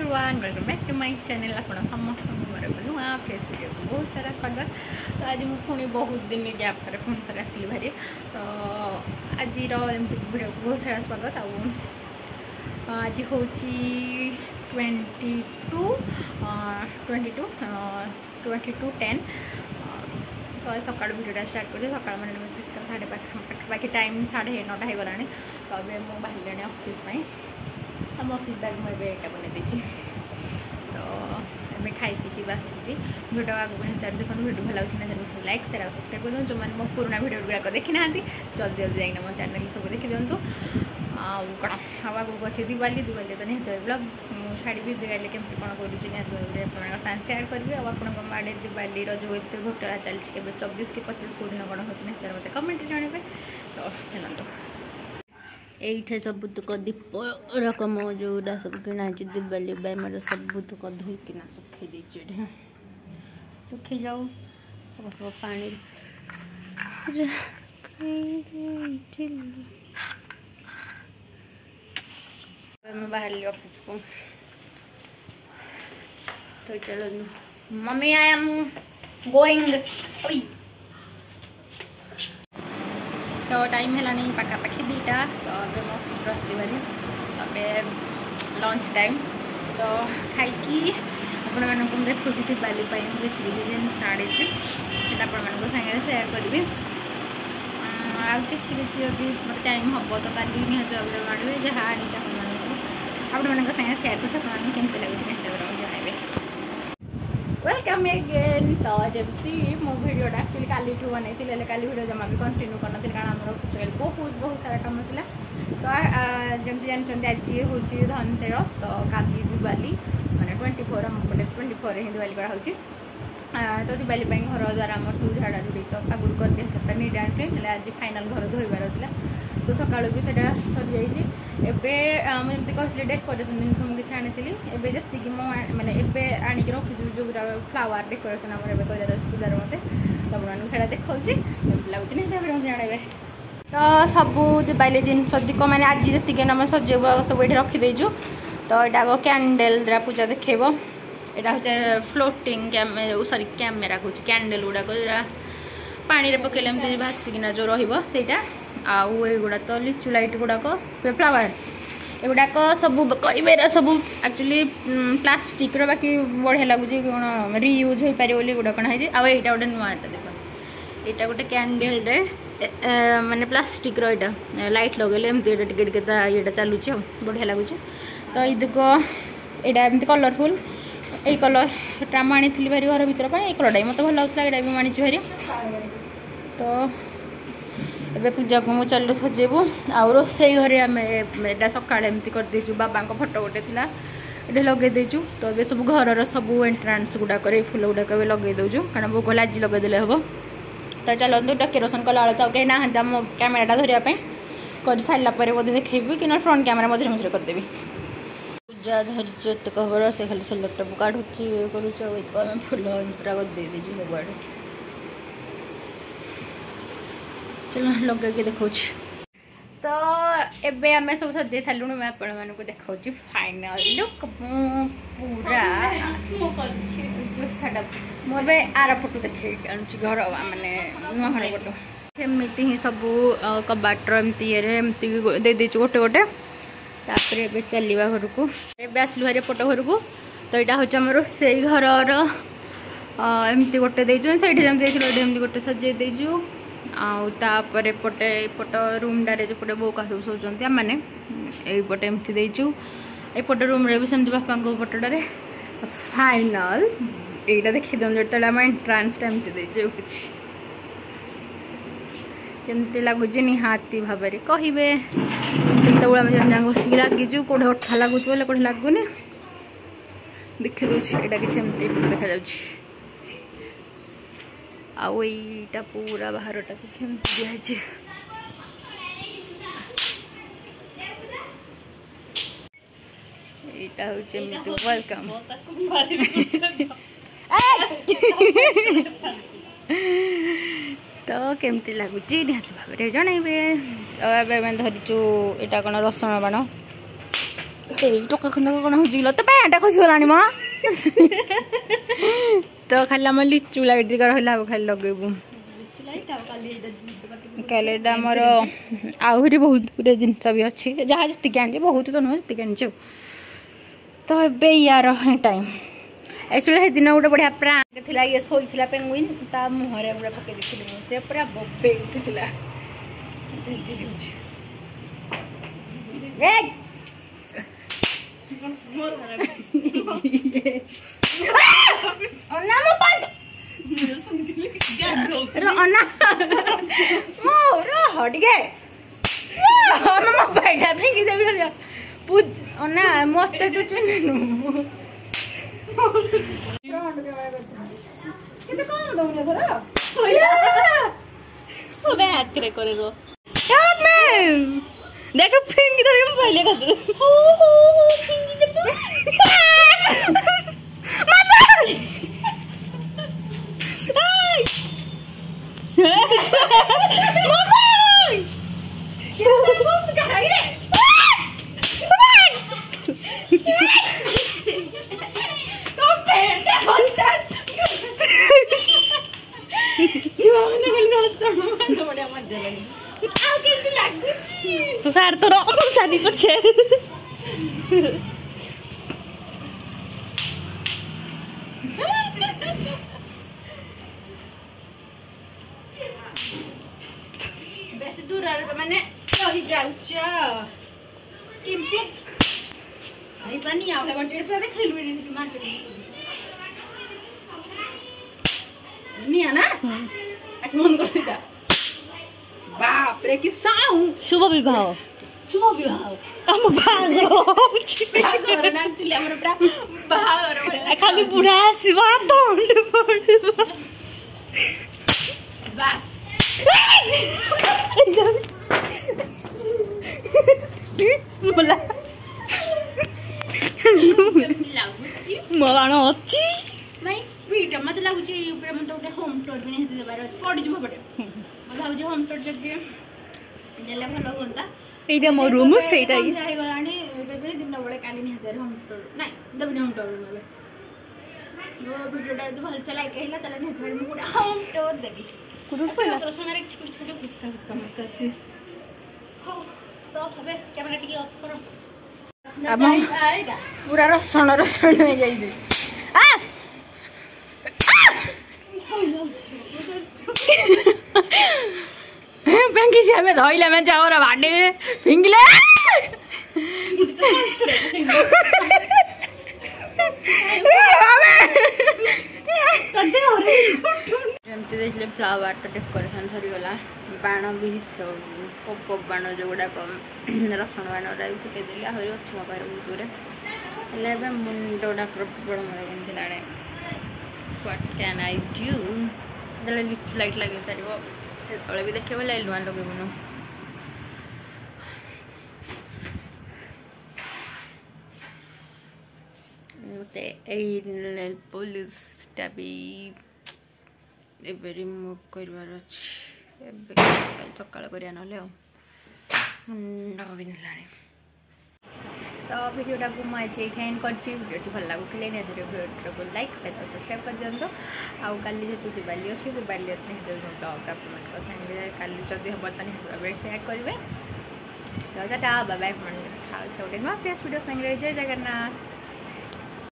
Everyone welcome back to my channel आपण समस्त मोर नुआ फ्रेश वीडियो को बहुत सारा स्वागत। तो आज मुझे पुणी बहुत दिन गैप पर पुणी थोड़े आसली भारी तो आज वीडियो को बहुत सारा स्वागत। आज हूँ 22:10 तो सका भिडियोटा स्टार्ट कर सका मैंने 5:30 बाकी टाइम 9:30 हो गलानी। तो अब मुझे बाहर ऑफिस हम ऑफिस बैग मुझे बन देती तो एम खाई पी बस भिडियो आगे देखो भिडियो भल लगे लाइक शेयर और सब्सक्राइब कर जो मैंने मो पुराना भिडियो गुड़ाक देखी ना जल्दी जल्दी जाइए मो चैनल सब देखी दिंतु कौन आगे अच्छे दिवाली तो निहत ब्लॉग छाड़ी दिवाली केमती कौन कर साथ सेयार करी और आड़े दिवाली जो ये घोटाला चलती 24 कि 25 कौ दिन कौन हो मत कमेंट जानवे। तो चलते ये सबुतक दीप रकम जो सब किना दिवाली मोर सबुतक धोईकिना सुखी देचे सुखी जाऊ पानी बाहर ऑफिस को। तो चलो मम्मी आई एम गोइंग। तो टाइम है पाखापाखि 2टा तो अब ऑफिस आसली भारी अब लंच टाइम तो खाई आपण देखो दिवाली साड़ी से सागे सेयार करी किसी जदि मतलब टाइम हम तो कल निहत भाव जहाँ आनी आपण सागे सेयार कर केमती लगे जनइबे। Welcome again. तो जमी मो भिडियोटा एक्चुअली काली बनई काली भिडियो जमा भी कंटिन्यू करना कारण आम बहुत सारा कम था। तो जमी जानते आज हूँ धनतेरस तो काली दिवाली मैंने 24 हम 24 ही दिवाली कराऊँ। तो दिवाली घर द्वारा आम सब झाड़ा झुड़ी तो आगुरी कर दिया नीट एंड क्लीन आज फाइनाल घर धोबार था। तो सका भी सरी जामती कहती डेकोरेसन जिन मुझे आनी जी मैंने आणिक रखी जो फ्लावर डेकोरेसन आम कर पूजार मत तो आपड़ा देखा लगुच नहीं जानवे। तो सबू दिवाली जिन सदिक मैंने आज जी आम सजेब सब ये रखीदेचु। तो यहाँ कैंडेल द्वारा पूजा देखेब यहाँ हूँ फ्लोटिंग सॉरी कैमेरा कहूँ कैंडेल गुड़ाक पानी रे पकेले एमती भासिकिना जो रहीटा आउगुड़ा तो लिचु लाइट गुड़ाक फ्लावर एगुड़ाक सब कह सब एक्चुअली प्लास्टिक बाकी बढ़िया लगुच कौन रियूज हो पारे गुड़ा कौन है आईटा गोटे नुआटा देख यहाँ गोटे कैंडेल माने प्लास्टिक रहा लाइट लगेले एमती ये चलुचे बढ़िया लगुच। तो इदक यहाँ एमती कलरफुल ये कलर आनी भारी घर भर ये कलर मत भल लगता यहाँ भी आनी भारी। तो एबे पूजा को चलो सजेबू आउ रोसे घरे आम एटा सका एमती करदेचु बाबा फोटो गोटे थी ये लगेदेचु। तो ये सब घर सब एंट्रांस गुड़ाक फुल गुड़ाक लगे दौचु कारण भोग आज लगेदे हम। तो चलते डेकोरेसन कला तो कहीं ना आम कैमेराटा धरवाई कर सारापर बोधे देखेबी कि फ्रंट कैमेरा मझे मझे करदेवी। पूजा धैर्य एत खबर से खाली सेलेक्टअप काढ़ुची करें फुल पूरा देदेचु सब। चलो लगे देखा। तो एबे आम सब सजे सारूँ मैं आपण मानक देखा फाइनल लुक पूरा मोर आर फोटो देखे घर माने नुआ घर फोटो सेमती ही सब कबाटर एमती एमती देदेचु गोटे गोटे तापर ए चलवा घर को एबे आसलु भारी फोटो घर को। तो यहाँ हूँ आम रोसे घर एमती गोटे देचु से एमती गोटे सजे देचु आउे पटे पट रूमटारे जो पटे बो का सब सोचते मैंने यपटे एमती देचु एपटे रूम रे भी सेमती बापा पटटारे फाइनल यहाँ देखी दिखाँ जो आम एंट्रांस एमती देचु किसी केमती लगुच निहाती भाव कहे केत जन बसिक लगिचु कौटे अठा लगुच बोले कौटे लगुनि देखी दूसरी यहाँ किसी एमती देखा जाऊँगी आईटा पूरा बाहरटा किसी दिखाई यहाँ हूँ वेलकम। तो केमती लगुच निहत भाव जनइबे। तो धरीचु यहाँ कौन रसुण बाण टका खंड कौन हो तो पैंटा खसीगलानी माँ तो खाली आम लिचु लाइट दिका रहा खाली लगेबू कैलेडा मोर आहरी बहुत गुड जिनस भी अच्छी जहाँ जी आनी बहुत तो नुह जी आनी तो ए यार टाइम एक्चुअली से दिन गोटे बढ़िया प्रांक थिला ये सोईथिला पेंगुइन ता मुहरे पूरा पके देखिली से पूरा बबे उठिला अन्ना मो बंद अन्ना मोरा हट गए मम्मा बैठा फेंकी देबी पूज अन्ना मते तो चिन्हनु किते कौन दउले थरा ओ बे आकरे करेगो यार मैं देखो फेंकी दे पहले कर दे हो फेंकी दे मामा मामा ये बस कराई रे तो पेट बस जीवन गली रोस्टर मार बड़ा मजा लगी आ कैसे लागुची तो सार तो रो शादी करछे बेस दूर माने रही जाउछ किमपि आई पानी आउला बचेड़ पे खेलु रे मार के निया ना आखि मन कर दिदा बाप रे कि साउंड शुभ विवाह हम बागर ना चले हमर पूरा बागर खाली बुढ़ा आसीबा दंड पड़बा बस बोला लागुची मवाण अछि नहीं स्पीड मत लागुची ऊपर मन तो होम टूर भी नहीं देबार पड़ जब पड़े मैं भाबुची होम टूर जदी देले भलो होंता एटा मो रूम सेटा ही जाई गलानी देबे दिन बळे काली नहीं देर होम टूर नहीं देबे होम टूर में यो वीडियोटा जो भल से लाइक हैला तले नहीं देबे मु होम टूर देबी कुडु पहला सर समय एक छोटे छोटे किसका मस्त अच्छे हो तो हबे कैमरा टिके ऑफ करो अब पूरा रसण में जाई जे आ पेंकी से हमें धइले में जाओ रे बाडे पिंगले एमती देखले फ्लावर तो डेकोरेशन सरी गला बाण भी पप बाण जो गुड़ा रसण बाण गुड़ा भी फुटे देली आहरी अच्छी मो पार दूर हेल्ले मुंड गुड़ा प्रबल मोर केमती व्हाट कैन आई डू जल्दी लिचु लाइट लगे सार तले भी देखे बोले लुआ लगेबुन मत नेल पॉलिशटा भी रिमूव करवार सकाल कर मुंड बिंधला तो वीडियोटा को मुझे एंड कर वीडियो भल लगुले वीडियो को लाइक शेयर और सब्सक्राइब कर दिखाँ आउ काली जो दिवाली अच्छी दिवाली ब्लॉग आपंगे काली जब हम तो भाव सेयार करेंगे तो टाटा बाय बाय गोटे नुआ फ्रेश वीडियो संगे जय जगन्नाथ।